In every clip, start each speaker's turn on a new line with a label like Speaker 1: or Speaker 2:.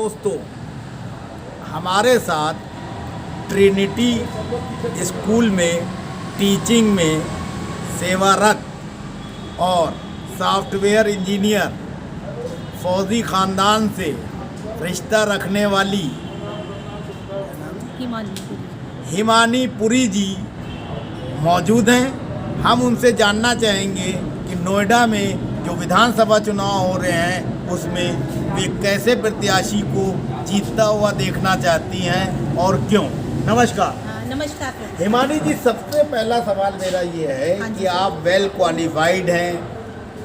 Speaker 1: दोस्तों, हमारे साथ ट्रिनिटी स्कूल में टीचिंग में सेवारत और सॉफ्टवेयर इंजीनियर फौजी ख़ानदान से रिश्ता रखने वाली हिमानी पुरी जी मौजूद हैं। हम उनसे जानना चाहेंगे कि नोएडा में जो विधानसभा चुनाव हो रहे हैं उसमें वे कैसे प्रत्याशी को जीतता हुआ देखना चाहती हैं और क्यों। नमस्कार।
Speaker 2: नमस्कार सर।
Speaker 1: हिमानी जी, सबसे पहला सवाल मेरा ये है कि आप वेल क्वालिफाइड हैं,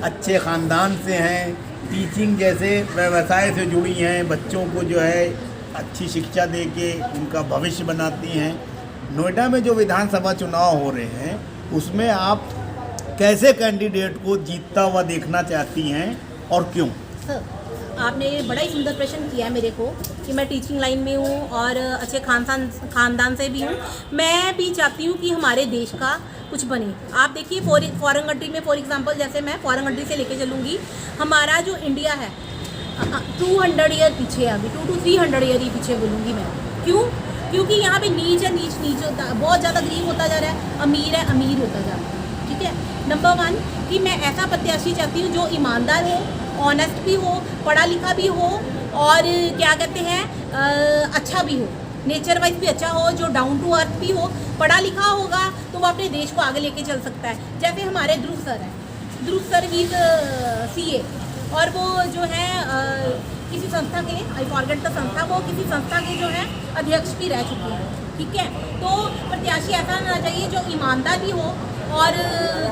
Speaker 1: अच्छे ख़ानदान से हैं, टीचिंग जैसे व्यवसाय से जुड़ी हैं, बच्चों को जो है अच्छी शिक्षा दे के उनका भविष्य बनाती हैं। नोएडा में जो विधानसभा चुनाव हो रहे हैं उसमें आप कैसे कैंडिडेट को जीतता हुआ देखना चाहती हैं और क्यों।
Speaker 2: सर, आपने बड़ा ही सुंदर प्रश्न किया मेरे को कि मैं टीचिंग लाइन में हूँ और अच्छे खानदान से भी हूँ। मैं भी चाहती हूँ कि हमारे देश का कुछ बने। आप देखिए फॉरेन कंट्री में, फॉर एग्जांपल जैसे मैं फॉरेन कंट्री से लेके चलूँगी, हमारा जो इंडिया है 200 ईयर पीछे है, अभी 200 to 300 ईयर ही पीछे बोलूँगी मैं। क्यों? क्योंकि यहाँ पे नीच है, नीच होता है, बहुत ज़्यादा गरीब होता जा रहा है, अमीर है, अमीर होता जा रहा है। ठीक है। नंबर 1 कि मैं ऐसा प्रत्याशी चाहती हूँ जो ईमानदार हो, ऑनेस्ट भी हो, पढ़ा लिखा भी हो और क्या कहते हैं अच्छा भी हो, नेचर वाइज भी अच्छा हो, जो डाउन टू अर्थ भी हो। पढ़ा लिखा होगा तो वो अपने देश को आगे लेके चल सकता है। जैसे हमारे ध्रुव सर हैं, ध्रुव सर ही CA और वो जो है किसी संस्था के, आई फॉरगेट द संस्था, वो किसी संस्था के जो है अध्यक्ष भी रह चुके हैं। ठीक है। तो प्रत्याशी ऐसा होना चाहिए जो ईमानदार भी हो और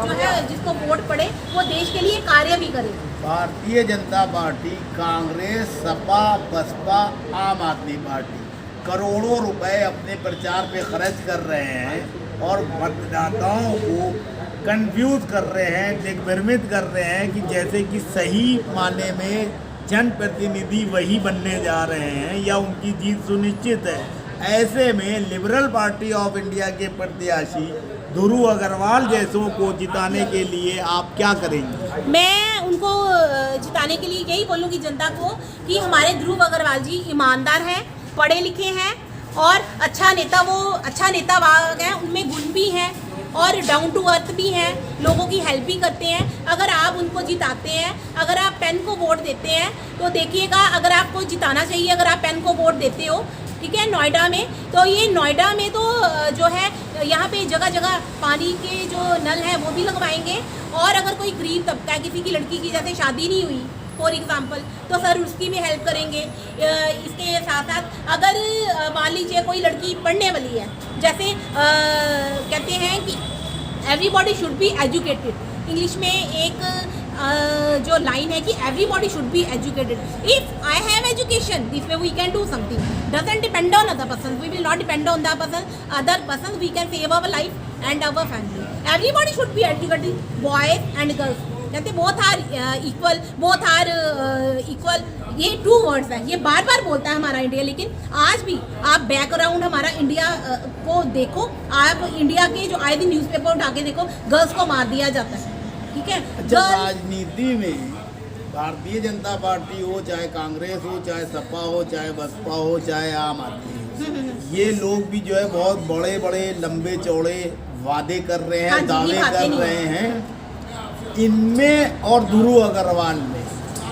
Speaker 2: जो है जिसको वोट पड़े वो देश के लिए कार्य भी करे।
Speaker 1: भारतीय जनता पार्टी, कांग्रेस, सपा, बसपा, आम आदमी पार्टी करोड़ों रुपए अपने प्रचार पे खर्च कर रहे हैं और मतदाताओं को कंफ्यूज कर रहे हैं, दिग्भ्रमित कर रहे हैं कि जैसे कि सही माने में जनप्रतिनिधि वही बनने जा रहे हैं या उनकी जीत सुनिश्चित है। ऐसे में लिबरल पार्टी ऑफ इंडिया के प्रत्याशी ध्रुव अग्रवाल जैसों को जिताने के लिए आप क्या करेंगे।
Speaker 2: मैं उनको जिताने के लिए यही बोलूँगी जनता को कि हमारे ध्रुव अग्रवाल जी ईमानदार हैं, पढ़े लिखे हैं और अच्छा नेता वाग हैं, उनमें गुण भी हैं और डाउन टू अर्थ भी हैं, लोगों की हेल्प भी करते हैं। अगर आप उनको जिताते हैं, अगर आप पेन को वोट देते हैं तो देखिएगा, अगर आपको जिताना चाहिए, अगर आप पेन को वोट देते हो, ठीक है, नोएडा में, तो ये नोएडा में तो जो है यहाँ पे जगह जगह पानी के जो नल हैं वो भी लगवाएंगे। और अगर कोई गरीब तबका है, किसी की लड़की की जैसे शादी नहीं हुई फॉर एग्जांपल, तो सर उसकी भी हेल्प करेंगे। इसके साथ साथ अगर मान लीजिए कोई लड़की पढ़ने वाली है, जैसे कहते हैं कि everybody should be educated, English में एक जो लाइन है कि everybody should be educated. If I have education, this way we can do something, doesn't depend on other person, we will not depend on the other person, we can save our life and our family. Everybody should be educated, boys and girls, कहते both are equal. ये 2 words हैं, ये बार बार बोलता है हमारा India, लेकिन आज भी आप बैकग्राउंड हमारा इंडिया को देखो, आप इंडिया के जो आए दिन न्यूज़पेपर उठा के देखो, गर्ल्स को मार दिया जाता है। ठीक है।
Speaker 1: अच्छा, राजनीति में भारतीय जनता पार्टी हो, चाहे कांग्रेस हो, चाहे सपा हो, चाहे बसपा हो, चाहे आम आदमी हो, ये लोग भी जो है बहुत बड़े बड़े लंबे चौड़े वादे कर रहे हैं, दावे कर रहे हैं। इनमें और ध्रुव अग्रवाल में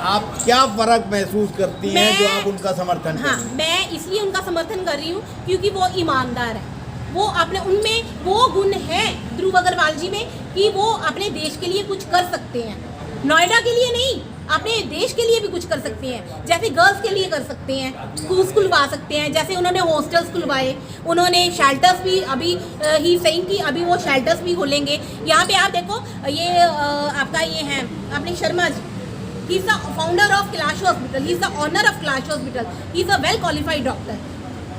Speaker 1: आप क्या फर्क महसूस करती हैं जो आप उनका समर्थन
Speaker 2: हाँ, मैं इसलिए उनका समर्थन कर रही हूँ क्योंकि वो ईमानदार है, वो अपने, उनमें वो गुण है ध्रुव अग्रवाल जी में कि वो अपने देश के लिए कुछ कर सकते हैं। नोएडा के लिए नहीं, अपने देश के लिए भी कुछ कर सकते हैं। जैसे गर्ल्स के लिए कर सकते हैं, स्कूल्स खुलवा सकते हैं, जैसे उन्होंने हॉस्टल्स खुलवाए, उन्होंने शेल्टर्स भी अभी ही सही कि अभी वो शेल्टर्स भी खोलेंगे। यहाँ पे आप देखो, ये आपका ये है अपने Sharma ji, he is the founder of Kailash hospital, he is the owner of Kailash hospital, he is a well qualified doctor.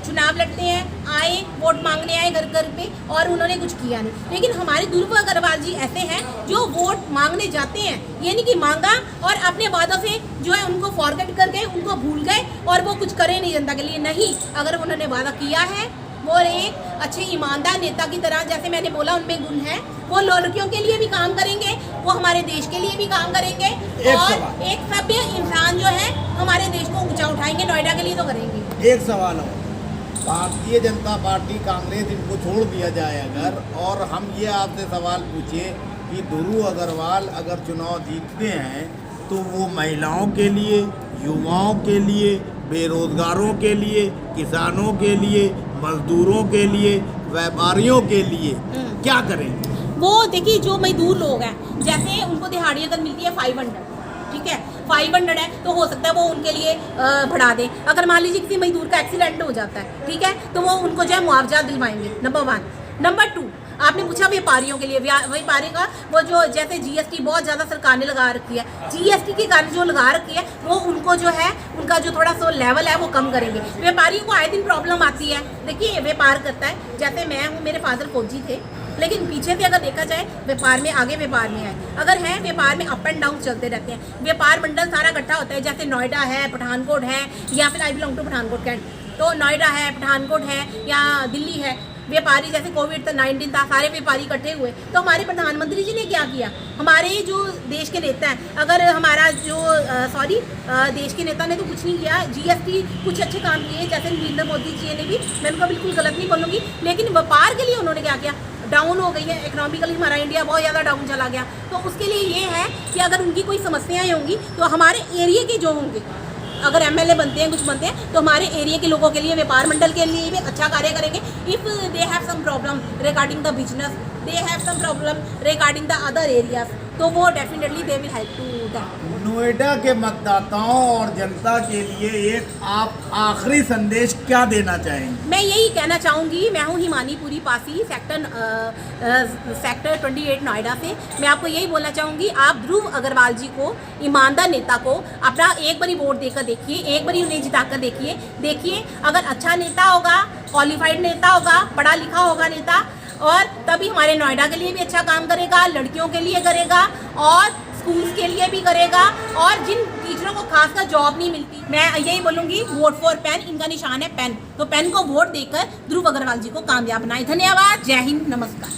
Speaker 2: चुनाव लड़ते हैं, आए वोट मांगने आए घर घर पे और उन्होंने कुछ किया नहीं। लेकिन हमारे ध्रुव अग्रवाल जी ऐसे हैं जो वोट मांगने जाते हैं, ये नहीं कि मांगा और अपने वादों से जो है उनको फॉरगेट कर गए, उनको भूल गए और वो कुछ करे नहीं जनता के लिए। नहीं, अगर उन्होंने वादा किया है वो एक अच्छे ईमानदार नेता की तरह, जैसे मैंने बोला उनमें गुण है, वो लड़कियों के लिए भी काम करेंगे, वो हमारे देश के लिए भी काम करेंगे और एक सभ्य इंसान जो है हमारे देश को ऊंचा उठाएंगे। नोएडा के लिए तो करेंगे।
Speaker 1: एक सवाल और, भारतीय जनता पार्टी कांग्रेस इनको छोड़ दिया जाए अगर, और हम ये आपसे सवाल पूछे कि ध्रुव अग्रवाल अगर चुनाव जीतते हैं तो वो महिलाओं के लिए, युवाओं के लिए, बेरोजगारों के लिए, किसानों के लिए, मजदूरों के लिए, व्यापारियों के लिए क्या करेंगे?
Speaker 2: वो देखिए, जो मजदूर लोग हैं, जैसे उनको दिहाड़ी अगर मिलती है 500, ठीक है, 500 है तो हो सकता है वो उनके लिए बढ़ा दें। अगर मान लीजिए किसी मजदूर का एक्सीडेंट हो जाता है, ठीक है, तो वो उनको जो है मुआवजा दिलवाएंगे, नंबर 1। नंबर 2, आपने पूछा व्यापारियों के लिए, व्यापारी का वो जो जैसे जीएसटी बहुत ज़्यादा सरकार ने लगा रखी है, जीएसटी के कारण जो लगा रखी है वो उनको जो है उनका जो थोड़ा सा लेवल है वो कम करेंगे। व्यापारियों को आए दिन प्रॉब्लम आती है। देखिए, व्यापार करता है, जैसे मैं हूँ, मेरे फादर फौजी थे, लेकिन पीछे से अगर देखा जाए व्यापार में आगे, व्यापार में है, अगर है व्यापार में अप एंड डाउन चलते रहते हैं। व्यापार मंडल सारा इकट्ठा होता है, जैसे नोएडा है, पठानकोट है, या फिर I belong to Pathankot cantt, तो नोएडा है, पठानकोट है या दिल्ली है। व्यापारी जैसे कोविड-19 था, सारे व्यापारी इकट्ठे हुए, तो हमारे प्रधानमंत्री जी ने क्या किया, हमारे जो देश के नेता हैं, अगर हमारा जो देश के नेता ने तो कुछ नहीं किया, जीएसटी कुछ अच्छे काम किए, जैसे नरेंद्र मोदी जी ने भी, मैं उनका बिल्कुल गलत नहीं बोलूँगी, लेकिन व्यापार के लिए उन्होंने क्या किया, डाउन हो गई है इकोनॉमिकली, हमारा इंडिया बहुत ज़्यादा डाउन चला गया। तो उसके लिए ये है कि अगर उनकी कोई समस्याएं होंगी तो हमारे एरिया के जो होंगे, अगर एमएलए बनते हैं, कुछ बनते हैं, तो हमारे एरिया के लोगों के लिए, व्यापार मंडल के लिए भी अच्छा कार्य करेंगे। If they have some problem regarding the business, they have some problem regarding the other areas, तो वो definitely they will help to that.
Speaker 1: Noida के मतदाताओं और जनता के लिए एक आप आखिरी संदेश क्या देना चाहेंगे?
Speaker 2: मैं यही कहना चाहूँगी, मैं हूँ हिमानीपुरी पासी, सेक्टर 28 नोएडा से। मैं आपको यही बोलना चाहूँगी, आप ध्रुव अग्रवाल जी को, ईमानदार नेता को अपना एक बारी वोट देकर देखिए, एक बारी उन्हें जिताकर देखिए। अगर अच्छा नेता होगा, क्वालिफाइड नेता होगा, पढ़ा लिखा होगा नेता, और तभी हमारे नोएडा के लिए भी अच्छा काम करेगा, लड़कियों के लिए करेगा और स्कूल्स के लिए भी करेगा, और जिन टीचरों को खासकर जॉब नहीं मिलती, मैं यही बोलूँगी, वोट फॉर पेन, इनका निशान है पेन, तो पेन को वोट देकर ध्रुव अग्रवाल जी को कामयाब बनाए। धन्यवाद, जय हिंद, नमस्कार।